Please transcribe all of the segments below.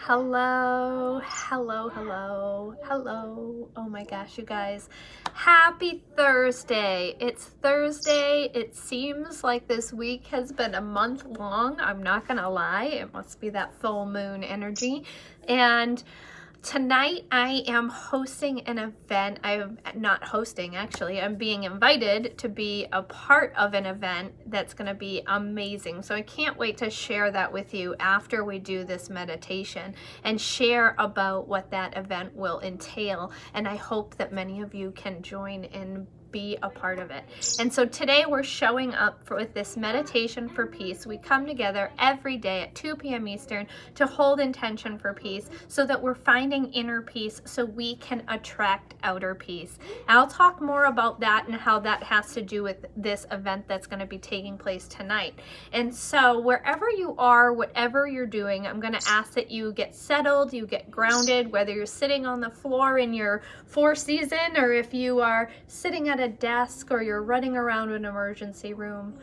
Hello, hello, hello, hello. Oh my gosh, you guys. Happy Thursday. It's Thursday. It seems like this week has been a month long. I'm not gonna lie. It must be that full moon energy. And tonight I am hosting an event. I'm not hosting, actually. I'm being invited to be a part of an event that's going to be amazing. So I can't wait to share that with you after we do this meditation and share about what that event will entail. And I hope that many of you can join and be a part of it. And so today we're showing up with this meditation for peace. We come together every day at 2 p.m. Eastern to hold intention for peace so that we're finding inner peace so we can attract outer peace. And I'll talk more about that and how that has to do with this event that's going to be taking place tonight. And so wherever you are, whatever you're doing, I'm going to ask that you get settled, you get grounded, whether you're sitting on the floor in your Four Season or if you are sitting at a desk or you're running around an emergency room.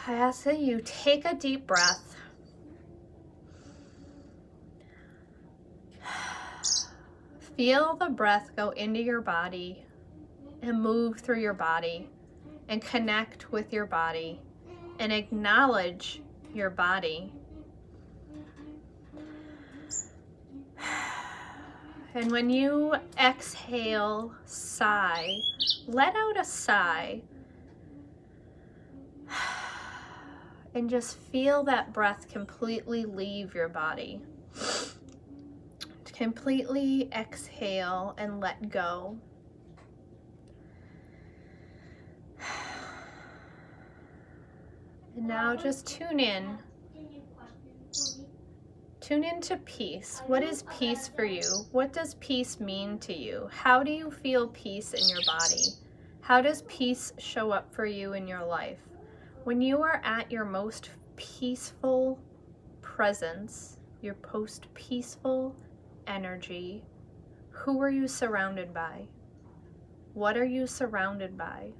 I ask that you take a deep breath. Feel the breath go into your body and move through your body and connect with your body and acknowledge your body. And when you exhale, sigh, let out a sigh and just feel that breath completely leave your body. Completely exhale and let go. And now just tune in. Tune into peace. What is peace for you? What does peace mean to you? How do you feel peace in your body? How does peace show up for you in your life? When you are at your most peaceful presence, your most peaceful energy, who are you surrounded by? What are you surrounded by?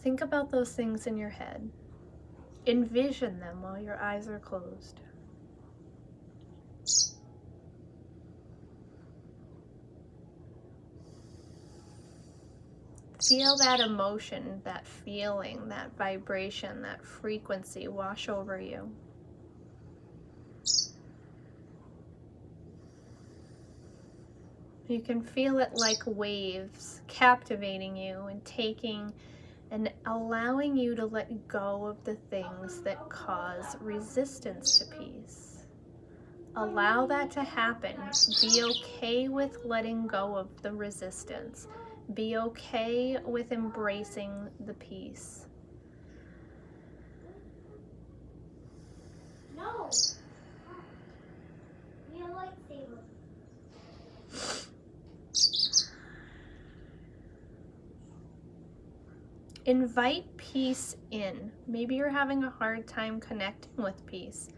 Think about those things in your head. Envision them while your eyes are closed. Feel that emotion, that feeling, that vibration, that frequency wash over you. You can feel it like waves captivating you and taking and allowing you to let go of the things that cause resistance to peace. Allow that to happen. Be okay with letting go of the resistance. Be okay with embracing the peace. No. We have lightsaber. Invite peace in. Maybe you're having a hard time connecting with peace.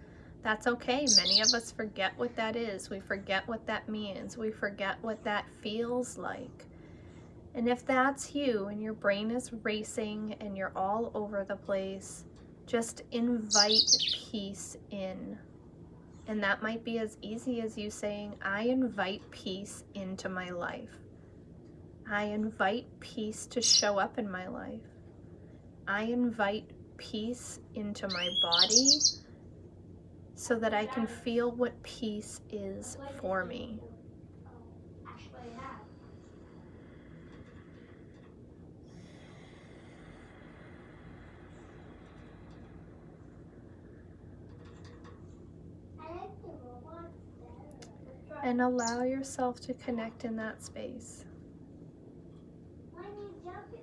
That's okay. Many of us forget what that is. We forget what that means. We forget what that feels like. And if that's you and your brain is racing and you're all over the place, just invite peace in. And that might be as easy as you saying, I invite peace into my life. I invite peace to show up in my life. I invite peace into my body so that I can feel what peace is for me. Actually, I have. I like the robot better. And allow yourself to connect in that space. When you jump in,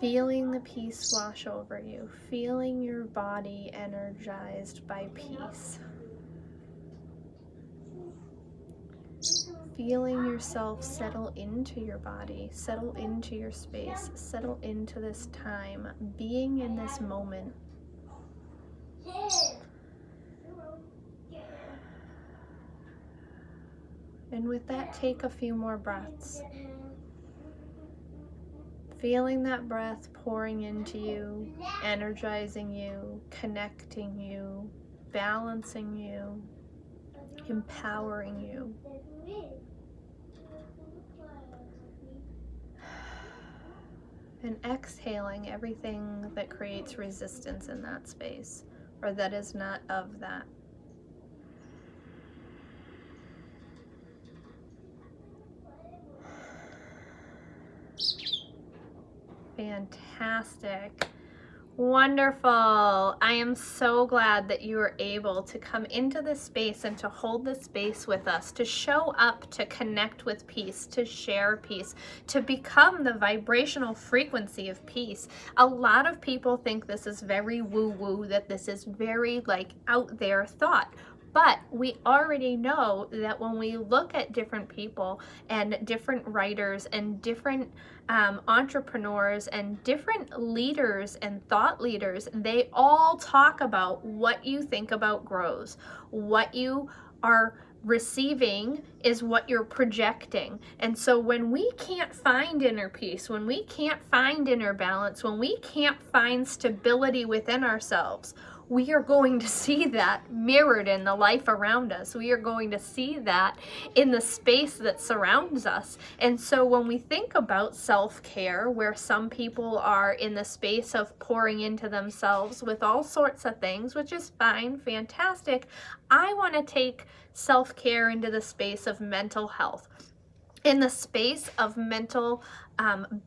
Feeling the peace wash over you, feeling your body energized by peace. Feeling yourself settle into your body, settle into your space, settle into this time, being in this moment. And with that, take a few more breaths. Feeling that breath pouring into you, energizing you, connecting you, balancing you, empowering you. And exhaling everything that creates resistance in that space, or that is not of that. Fantastic. Wonderful. I am so glad that you were able to come into this space and to hold this space with us, to show up, to connect with peace, to share peace, to become the vibrational frequency of peace. A lot of people think this is very woo-woo, that this is very like out there thought. But we already know that when we look at different people and different writers and different entrepreneurs and different leaders and thought leaders, they all talk about what you think about grows. What you are receiving is what you're projecting. And so when we can't find inner peace, when we can't find inner balance, when we can't find stability within ourselves, we are going to see that mirrored in the life around us. We are going to see that in the space that surrounds us. And so when we think about self-care, where some people are in the space of pouring into themselves with all sorts of things, which is fine, fantastic, I want to take self-care into the space of mental health. In the space of mental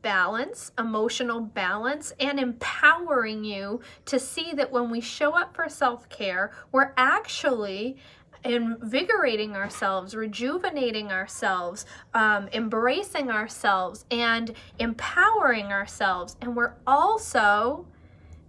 balance, emotional balance, and empowering you to see that when we show up for self-care, we're actually invigorating ourselves, rejuvenating ourselves, embracing ourselves, and empowering ourselves. And we're also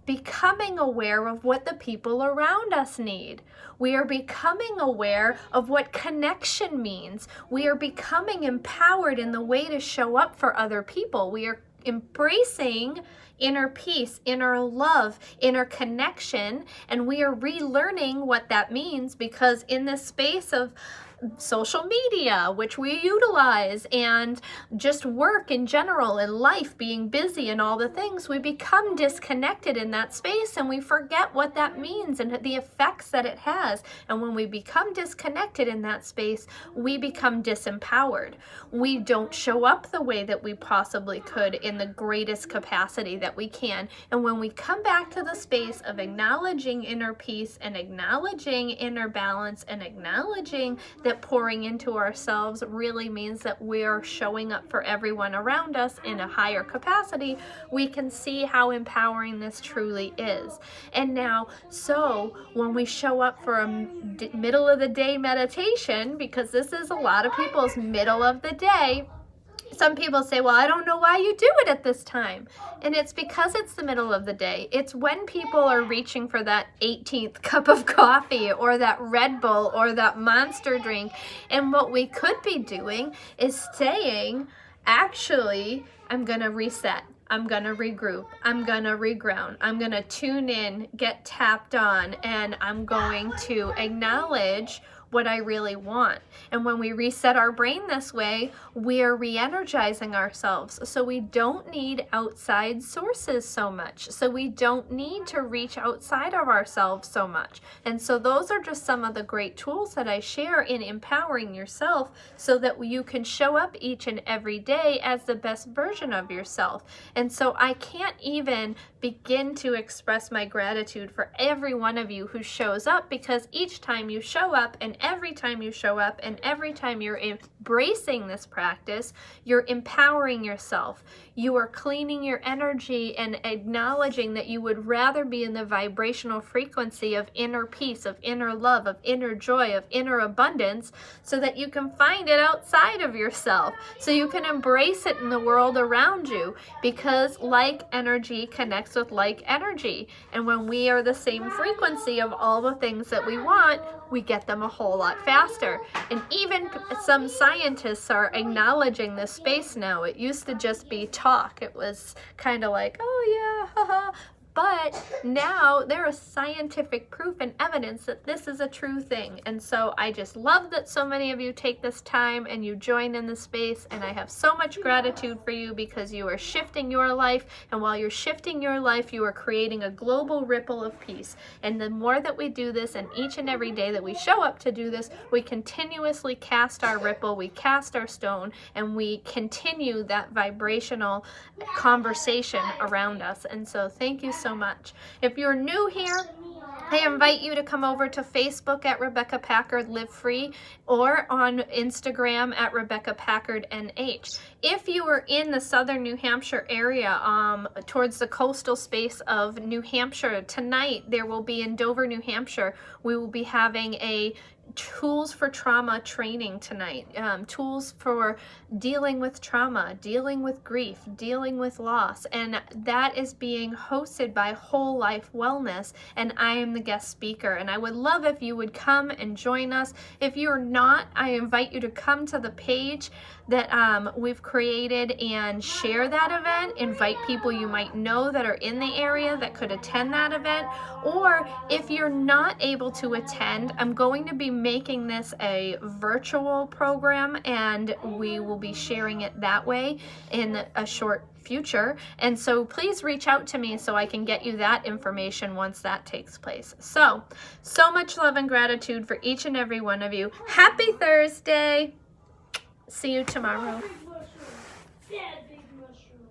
becoming aware of what the people around us need. We are becoming aware of what connection means. We are becoming empowered in the way to show up for other people. We are embracing inner peace, inner love, inner connection, and we are relearning what that means, because in this space of social media, which we utilize, and just work in general, and life being busy and all the things, we become disconnected in that space and we forget what that means and the effects that it has. And when we become disconnected in that space, we become disempowered. We don't show up the way that we possibly could in the greatest capacity that we can. And when we come back to the space of acknowledging inner peace and acknowledging inner balance and acknowledging that pouring into ourselves really means that we're showing up for everyone around us in a higher capacity, we can see how empowering this truly is. And now, so when we show up for a middle of the day meditation, because this is a lot of people's middle of the day, some people say, well, I don't know why you do it at this time. And it's because it's the middle of the day. It's when people are reaching for that 18th cup of coffee or that Red Bull or that Monster drink. And what we could be doing is saying, actually, I'm going to reset. I'm going to regroup. I'm going to reground. I'm going to tune in, get tapped on, and I'm going to acknowledge what I really want. And when we reset our brain this way, we are re-energizing ourselves. So we don't need outside sources so much. So we don't need to reach outside of ourselves so much. And so those are just some of the great tools that I share in empowering yourself so that you can show up each and every day as the best version of yourself. And so I can't even begin to express my gratitude for every one of you who shows up, because each time you show up and every time you show up and every time you're embracing this practice, you're empowering yourself. You are cleaning your energy and acknowledging that you would rather be in the vibrational frequency of inner peace, of inner love, of inner joy, of inner abundance, so that you can find it outside of yourself, so you can embrace it in the world around you, because like energy connects with like energy. And when we are the same frequency of all the things that we want, we get them a whole lot faster. And even some scientists are acknowledging this space now. It used to just be talk. It was kind of like, oh yeah, haha. But now there is scientific proof and evidence that this is a true thing. And so I just love that so many of you take this time and you join in the space. And I have so much gratitude for you because you are shifting your life. And while you're shifting your life, you are creating a global ripple of peace. And the more that we do this, and each and every day that we show up to do this, we continuously cast our ripple, we cast our stone, and we continue that vibrational conversation around us. And so thank you so much. If you're new here, I invite you to come over to Facebook at Rebecca Packard Live Free or on Instagram at Rebecca Packard NH. If you are in the southern New Hampshire area, towards the coastal space of New Hampshire, tonight there will be in Dover, New Hampshire, we will be having a tools for trauma training tonight. Tools for dealing with trauma, dealing with grief, dealing with loss. And that is being hosted by Whole Life Wellness. And I am the guest speaker. And I would love if you would come and join us. If you're not, I invite you to come to the page that we've created and share that event. Invite people you might know that are in the area that could attend that event. Or if you're not able to attend, I'm going to be making this a virtual program, and we will be sharing it that way in a short future. And so please reach out to me so I can get you that information once that takes place. So much love and gratitude for each and every one of you. Happy Thursday. See you tomorrow. Big mushroom.